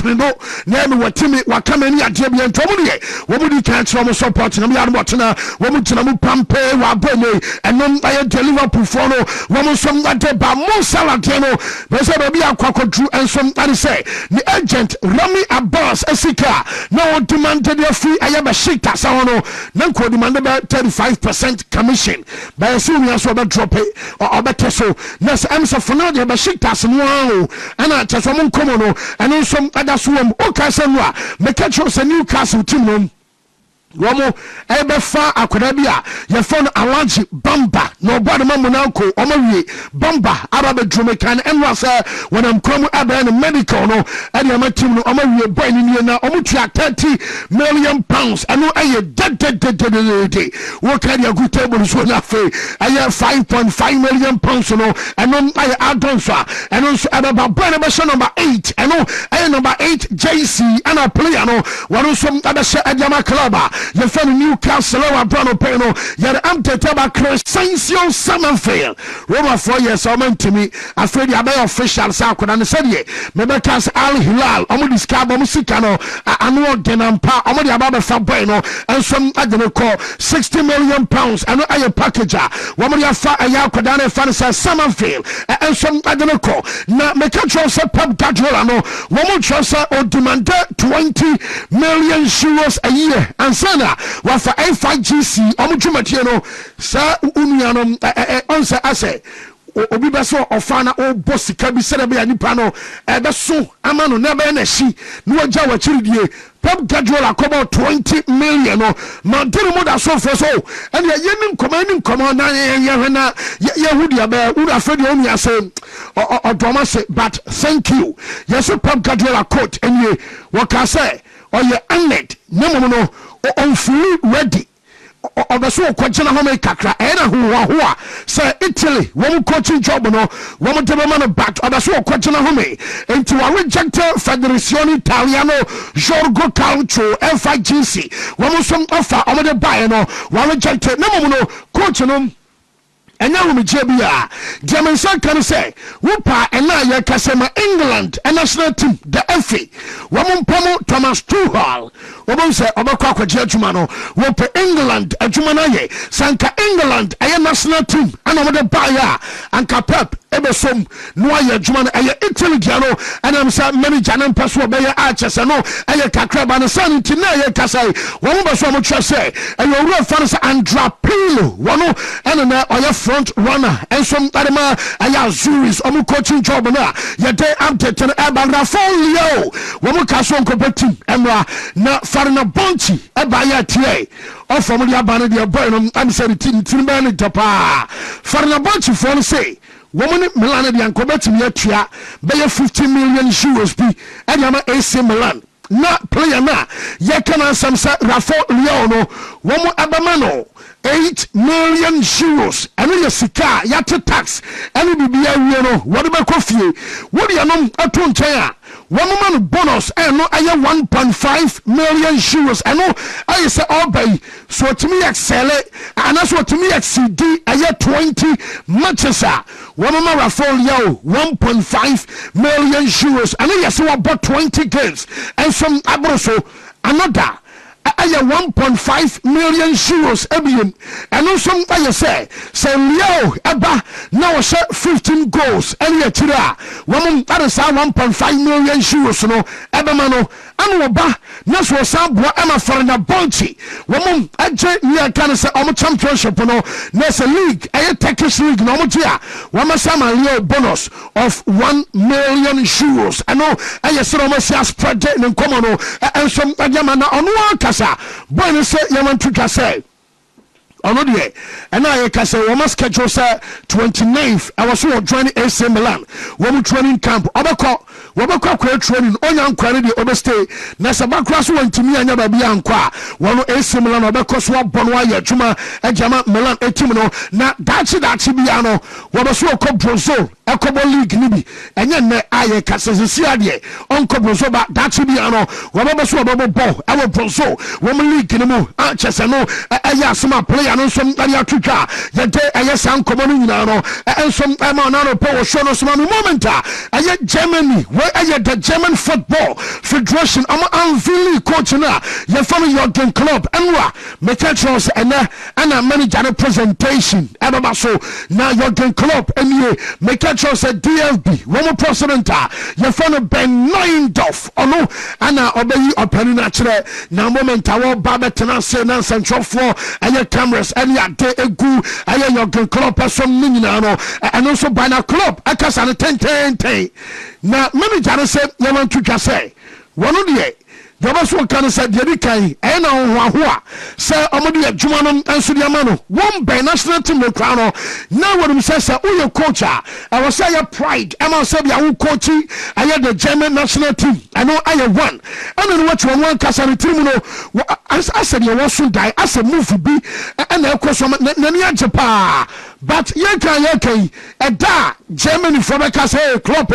na ɛmi wɔtimi wakama ni adeɛ bi nti wɔn yɛ wɔn di kan kyerɛ wɔn support na wɔn yɛ arabɔ tena wɔn gyina mu pampe wɔ abɔ ne ɛnum ayɛ de Liverpool fo no wɔn nso ade ba mo saladeɛ no bɛsɛ baabi akɔkɔduru nso ade sɛ ne agent Rami Abbas asika na wɔn demand de free ayɛ bɛ shita sa wɔn no na nkɔ demand bɛ 35% commission bɛyɛ sɛ wɔn aso ɔbɛ drop ɔbɛtɛ so na sɛ ɛm sɛ fana deɛ bɛ shita se no ano ɛna kyɛ sɛ wɔn nkɔmɔ no ɛno nso ada so wɔm ɔka sɛ no a mɛka kyerɛ sɛ Newcastle team no wɔn ɛbɛfa akwadaa bi a yɛfɔ no Alaji Bamba na ɔbɔ adama Monaco wɔn awie Bamba aba bɛdurumi kan ɛnura sɛ wɔnam kwan mu abɛn no medical no ɛde ɛma team no wɔn awie bɔ ɛni nie na wɔn tua £30 million ɛno ɛyɛ dededededede wɔka de agu table so na afei ɛyɛ £5.5 million no ɛno ɛyɛ add-on so a ɛno nso ɛbɛba bɔ ɛna bɛhyɛ number 8 ɛno ɛyɛ number 8 JC ɛna player no wɔn nso ɛbɛhyɛ ɛdiama club a yɛfɛ no Newcastle wa brano pay no yɛde amtete ba Crescencio Summerfield Romafoɔ yɛ sɛ ɔma ntimi afei de abɛyɛ official sɛ akoda no sɛdeɛ mebɛka sɛ Al Hilal ɔmo de sika bɔ mo sika no ano ɔde nampa ɔmo de aba bɛfa boy no ɛnso agye ne kɔ £60 million ɛno ɛyɛ package a wɔmo de afa ɛyɛ akoda no ɛfa no sɛ Summerfield ɛnso agye ne kɔ na meka kyerɛw sɛ Pep Guardiola no wɔmo kyerɛw sɛ ɔdemande €20 million a year ansa wafa FIGC ɔmo dwumatie no saa unuanom ɔnsa asɛ obi bɛ so ɔfa na ɔbɔ sika bi sɛ bɛyɛ nipa no ɛbɛso ama no na ɛbɛyɛ n'akyi na wagya wɔakyiridie Pep Guardiola kɔbɔ $20 million no mantene mu da sɔfo so ɛne yɛni nkɔmɔ na yɛhwɛ na yɛhu deɛ bɛɛ wura afɛ deɛ ɔnu ase ɔdɔma se but thank you yɛsɛ Pep Guardiola coach ɛnie wɔka sɛ ɔyɛ honored na mmom no ɔmfiri ready ɔbɛso ɔkɔgyina hɔ me kakra ɛna hohoahoa sɛ Italy wɔn coaching job no wɔn de bɛma no back ɔbɛso ɔkɔgyina hɔ me nti wa reject Federazione Italiano Giorgio Calcio FIGC wɔn nso ɔfa wɔn de baeɛ no wa reject na mmom no coach no ɛnyɛ homegye bi a deɛ me nsa ka no sɛ wopa ɛna yɛka sɛ ma England national team the FA wɔmo mpamo Thomas Tuchel wɔbɛhu sɛ ɔbɛkɔ akɔgye adwuma no wɔpɛ England adwuma no ayɛ sɛ anka England ɛyɛ national team ana wɔde baeɛ a anka Pep ɛbɛsom na wayɛ adwuma no ɛyɛ Italy deɛ no ɛnam sɛ manager no mpɛ so wɔbɛyɛ akyɛ sɛ no ɛyɛ kakra ba no sa no nti na ɛyɛ kasa wɔmo bɛ so ɔmokyerɛ sɛ ɛyɛ owura fa no sɛ Andrea Pirlo wɔno ɛne na ɔyɛ front runner enso adema aya Azuris omu coaching job na yede update na eba Rafael Leo womu kaso nkopetim emra na farina bonchi eba ya tie ofom dia bana dia boy no am say tin ba ni topa farina bonchi for say woman Milan dia nkobetim ya tua be €50 million bi ediama AC Milan na player na ye kana samsa Rafael Leo no womu abama no €8 million and we sika yate tax and we be a no what about coffee what do you know a ton chaya 1 man bonus and no I have €1.5 million and no I say all by so to me excel it and that's what to me XCD I have 20 matches 1 man Rafael Yao €1.5 million and I say about 20 games and some abroso another I have €1.5 million ebien and also I say Leo Eba now 15 goals and yet woman that is €1.5 million no Ebamano and Oba Naswa Sabwa Emma Farina Bonchi woman AJ near can say on championship no Nessa League a Turkish League no mutia Wamasama Leo bonus of €1 million and no I said almost spread and come on and some Yamana on one boy no say yaman tuka say ono de and I can say we must schedule say 29th I was so joining AC Milan we training camp obekọ training onya nkware de obestay na sabakra so wantimi anya ba bia nkwa wono AC Milan obekọ so abọ no aye adwuma agama Milan etim no na dachi bia no we so ko Brazil Ekobo league ni bi enye ne aye kasese ade onko bronso ba that bi ano wababa so wababa ball ewo bronso wo league ni mu chese no eye asema player no nsom ari atwitwa ye de eye san komo no nyina no ensom ma na no po show no soma no moment eye Germany where eye the German football federation am unveiling coach na ye follow your game club enwa metros ana manager presentation ebaba so na your game club enie metros DFB one president ye follow Ben Neindorf ono ana obeyi opani na kire na moment awo baba tena se na central floor eye cameras ene ade egu eye your game club person ni nyina no eno so by na club akasa na 10 na manager no say ye want to say one de Daba so kan say de kan e na hoahoa say omode adwuma no enso de ama no one by national team no kra no na wodum say uye coach I was say your pride am say bia wo coach aye the German national team I know I one and what you want kasa no team no as said you was so die as a move bi and e koso na ni ajepa but ye kan e da Germany for the kasa club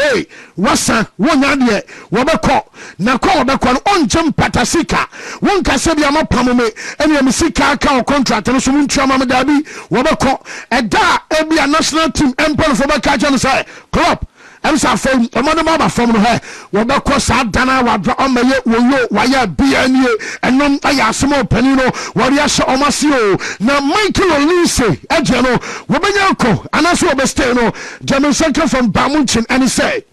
wasa wonya de wo be ko na ko be ko on patasika won kase bia mapamome ene misika aka contract no so muntua ma dabi wo be ko eda ebia national team empire for be ka say club am sa fam omo ma ba fam no he wo be ko sa dana wa dra omaye woyo wa ya bia nie enom aya asemo pani no wori ahye omasio na Michael Olise eje no wo benya ko anaso wo be stay no German center from Bamunchin and say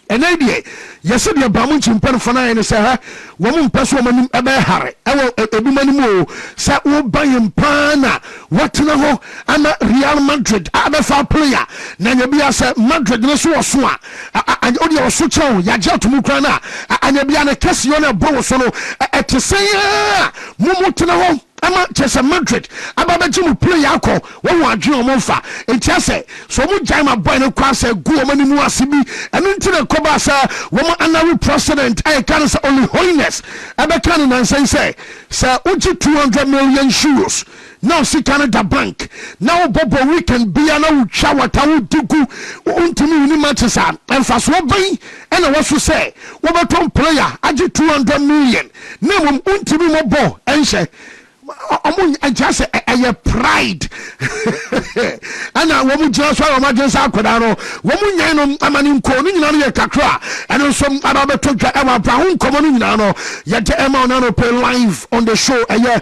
and idea yes the Bamunchin pen for na say ha wo mu peso manum ebe hare ewo edumanimu say wo bayem pana watena ho ana Real Madrid abefa player na nya bia say Madrid no so so a odi wo so chew ya je to mu kran na anya bia na kese yo na bo so no etese mu tena ho ama chese Madrid ababa jimu player akọ wo adwe o monfa entiase so mu jaima boy no kwa say go o manimu asibi enu ntire koba sa wo mo anawi president I can say only holiness abeka na say uji 200 million euros now see Canada bank now bobo weekend bia na utwa wata wudugu untimi ni matches am emfaso ban ena waso say wo beton player agi 200 million na mum untimi mo bo enhye omo just a pride ana wo mu just so ma just akoda no wo mu nyan no amani nko no nyina no ye kakra eno so ababeto dwa e wa bra ho nkomo no nyina no ye de ema no pay live on the show ye